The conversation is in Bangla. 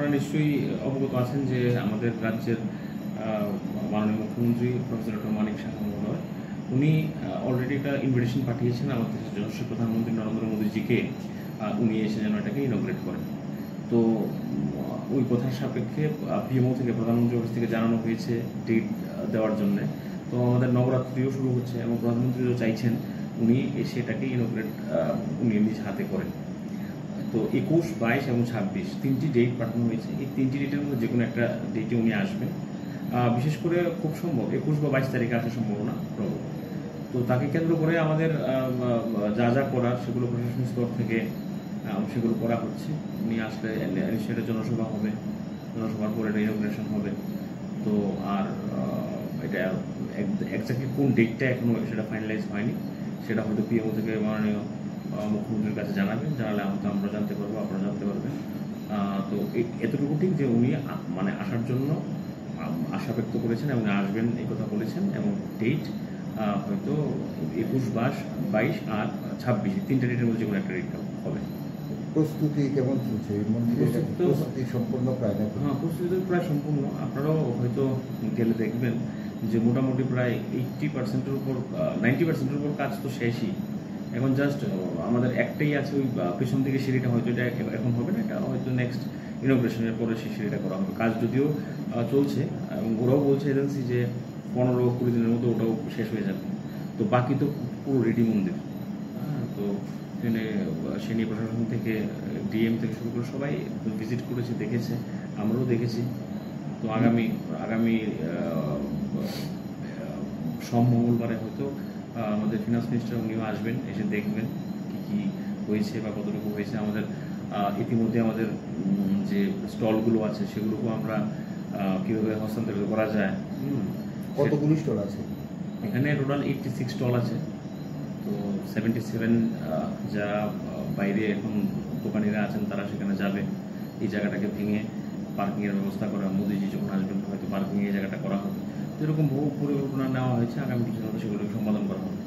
আপনারা নিশ্চয়ই অবগত আছেন যে আমাদের রাজ্যের মাননীয় মুখ্যমন্ত্রী প্রফেসর ডক্টর মানিক সাহা মহোদয় উনি অলরেডি একটা ইনভিটেশন পাঠিয়েছেন আমাদের যশস্বী প্রধানমন্ত্রী নরেন্দ্র মোদীজিকে, উনি এসে যেন এটাকে ইনগ্রেট করেন। তো ওই কথার সাপেক্ষে পিএমও থেকে প্রধানমন্ত্রী অফিস থেকে জানানো হয়েছে ডেট দেওয়ার জন্য। তো আমাদের নবরাত্রিও শুরু হচ্ছে এবং প্রধানমন্ত্রীও চাইছেন উনি এসে এটাকে ইনগ্রেট উনি নিজ হাতে করেন। তো 21, 22 এবং 26 তিনটি ডেট পাঠানো হয়েছে। এই তিনটি ডেটের মধ্যে যে কোনো একটা ডেটে উনি আসবেন। বিশেষ করে খুব সম্ভব 21 বা 22 তারিখে আসার সম্ভাবনা প্রবল। তো তাকে কেন্দ্র করে আমাদের যা যা করার সেগুলো প্রশাসনিক স্তর থেকে সেগুলো করা হচ্ছে। উনি আসলে সেটা জনসভা হবে, জনসভার পরে ইনগ্রেশন হবে। তো আর এটা একজাক্টলি কোন ডেটটা এখনো সেটা ফাইনালাইজ হয়নি, সেটা হয়তো পিএমও থেকে মাননীয় মুখ্যমন্ত্রীর কাছে জানাবেন, জানালে হয়তো আমরা জানতে পারবো, আপনারা জানতে পারবেন। তো এতটুকু ঠিক যে উনি মানে আসার জন্য আশা ব্যক্ত করেছেন এবং আসবেন এই কথা বলেছেন, এবং ডেট হয়তো 21, 22 আর 26 তিনটা ডেটের মধ্যে যে কোনো একটা ডেট হবে। প্রস্তুতি কেমন চলছে? প্রস্তুতি সম্পূর্ণ প্রায় নাকি? হ্যাঁ, প্রস্তুতি তো প্রায় সম্পূর্ণ। আপনারাও হয়তো গেলে দেখবেন যে মোটামুটি প্রায় 80%-এর উপর 90%-এর উপর কাজ তো শেষই। এখন জাস্ট আমাদের একটাই আছে, ওই পেছন থেকে সিঁড়িটা হয়তো এটা এখন হবে না, এটা হয়তো নেক্সট ইনোগ্রেশনের পরে সেই সিঁড়িটা করা হবে। কাজ যদিও চলছে এবং ওরাও বলছে এজেন্সি যে 15-20 দিনের মধ্যে ওটাও শেষ হয়ে যাবে। তো বাকি তো পুরো রেডি মন্দির। তো এখানে সেনী প্রশাসন থেকে ডিএম থেকে শুরু করে সবাই ভিজিট করেছে, দেখেছে, আমরাও দেখেছি। তো আগামী সোম মঙ্গলবারে হয়তো আমাদের ফিনান্স মিনিস্টার উনিও আসবেন, এসে দেখবেন কী কী হয়েছে বা কতটুকু হয়েছে। আমাদের ইতিমধ্যে আমাদের যে স্টলগুলো আছে সেগুলোকেও আমরা কীভাবে হস্তান্তরিত করা যায়। কতগুলি স্টল আছে এখানে? টোটাল 86 স্টল আছে। তো 77 যারা বাইরে এখন দোকানিরা আছেন তারা সেখানে যাবে। এই জায়গাটাকে ভেঙে পার্কিংয়ের ব্যবস্থা করা, মোদিজি যখন আসবেন হয়তো পার্কিং এই জায়গাটা করা হবে। এরকম বহু পরিকল্পনা নেওয়া হয়েছে, আগামী কিছুদিনের মধ্যে সেগুলোকে সম্পাদন করা হবে।